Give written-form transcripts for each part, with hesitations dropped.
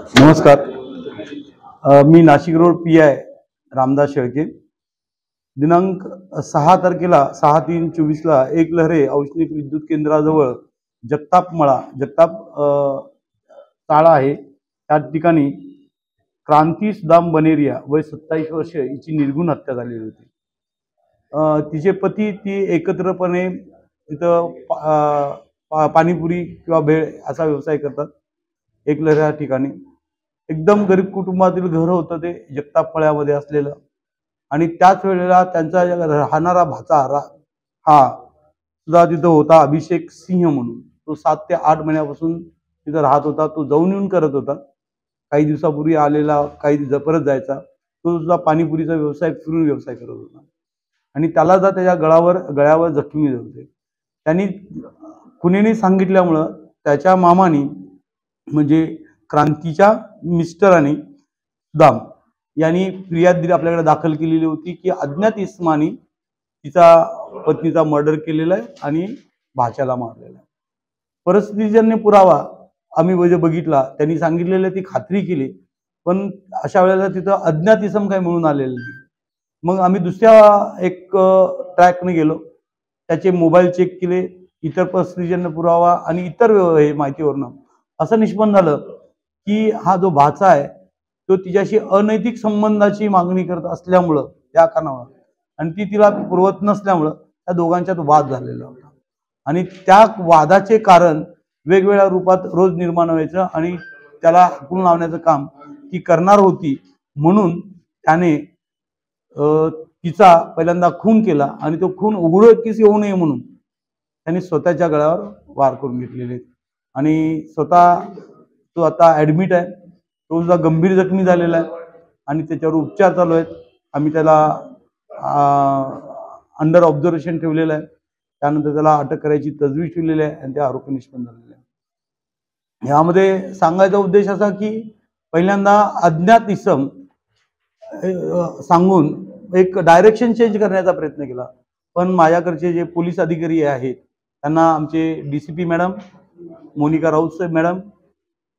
नमस्कार. मी Nashik road PI Ramdas Shelke. दिनांक 6 तारखेला 6/3/24ला एकलहरे औष्णिक विद्युत केंद्राजवळ जगताप चाळा आहे त्या ठिकाणी क्रांती सुदाम बनेरिया वय 27 वर्ष हिची निर्घुण हत्या झालेली होती. तिचे पती ती एकत्रपणे तिथं पाणीपुरी किंवा भेळ असा व्यवसाय करतात. एकलहरे या ठिकाणी एकदम गरीब कुटुंबातील घर होतं ते जगतापळ्यामध्ये असलेलं. आणि त्याच वेळेला त्यांचा राहणारा भाचा हा सुद्धा तिथं होता, अभिषेक सिंह म्हणून. तो 7 ते 8 महिन्यापासून तिथं राहत होता. तो जाऊन येऊन करत होता. काही दिवसापूर्वी आलेला, काही परत जायचा. तो सुद्धा पाणीपुरीचा व्यवसाय फिरून व्यवसाय करत होता. आणि त्याला सुद्धा त्याच्या गळ्यावर जखमी होते. त्यांनी खुनीने सांगितल्यामुळं त्याच्या मामानी म्हणजे क्रांतीच्या मिस्टरांनी सुदाम यांनी फिर्याद दिली, आपल्याकडे दाखल केलेली होती की अज्ञात इसमानी तिचा पत्नीचा मर्डर केलेला आहे आणि भाच्याला मारलेला आहे. परिस्थितीजन्य पुरावा आम्ही बघितला, त्यांनी सांगितलेलं ती खात्री केली, पण अशा वेळेला तिथं अज्ञात इसम काही मिळून आलेलं नाही. मग आम्ही दुसऱ्या एक ट्रॅकने गेलो, त्याचे मोबाईल चेक केले, इतर परिस्थितीजन्य पुरावा आणि इतर माहितीवरनं असं निष्पन्न झालं की हा जो भाचा आहे तो तिच्याशी अनैतिक संबंधाची मागणी करत असल्यामुळं, त्या कारणामुळं, आणि ती तिला पुरवत नसल्यामुळं त्या दोघांच्यात वाद झालेला होता. आणि त्या वादाचे कारण वेगवेगळ्या रूपात रोज निर्माण व्हायचं आणि त्याला हाकून लावण्याचं काम ती करणार होती. म्हणून त्याने तिचा पहिल्यांदा खून केला आणि तो खून उघडकीस येऊ नये म्हणून त्यांनी स्वतःच्या गळ्यावर वार करून घेतलेले आणि स्वतः तो आता ॲडमिट आहे. तो सुद्धा गंभीर जखमी झालेला आहे आणि त्याच्यावर उपचार चालू आहेत. आम्ही त्याला अंडर ऑब्झर्वेशन ठेवलेलं आहे. त्यानंतर त्याला अटक करायची तजवीज ठेवलेली आहे आणि त्या आरोपी निष्पन्न झालेले आहे. यामध्ये सांगायचा उद्देश असा की पहिल्यांदा अज्ञात इसम सांगून एक डायरेक्शन चेंज करण्याचा प्रयत्न केला, पण माझ्याकडचे जे पोलीस अधिकारी आहेत त्यांना आमचे DCP मॅडम मोनिका राऊत साहेब मॅडम,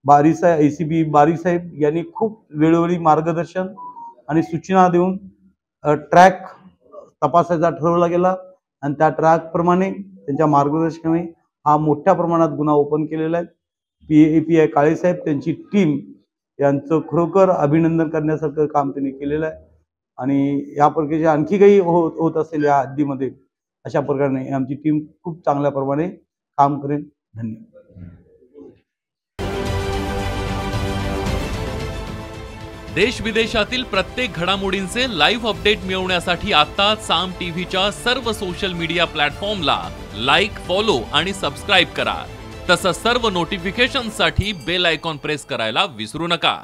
ACP बारी साहेब यांनी खूप वेळोवेळी मार्गदर्शन आणि सूचना देऊन ट्रॅक तपासायचा ठरवला गेला आणि त्या ट्रॅकप्रमाणे त्यांच्या मार्गदर्शनाने हा मोठ्या प्रमाणात गुन्हा ओपन केलेला आहे. PI काळे साहेब, त्यांची टीम यांचं खरोखर अभिनंदन करण्यासारखं काम त्यांनी केलेलं आहे. आणि या प्रकारचे आणखी काही होत असेल या हद्दीमध्ये, अशा प्रकारे आमची टीम खूप चांगल्या प्रमाणे काम करेल. धन्यवाद. देश विदेशातील प्रत्येक घडामोडींचे लाईव्ह अपडेट मिळवण्यासाठी आता साम टीव्हीच्या सर्व सोशल मीडिया प्लॅटफॉर्मला लाईक, फॉलो आणि सबस्क्राईब करा. तसंच सर्व नोटिफिकेशनसाठी बेल आयकॉन प्रेस करायला विसरू नका.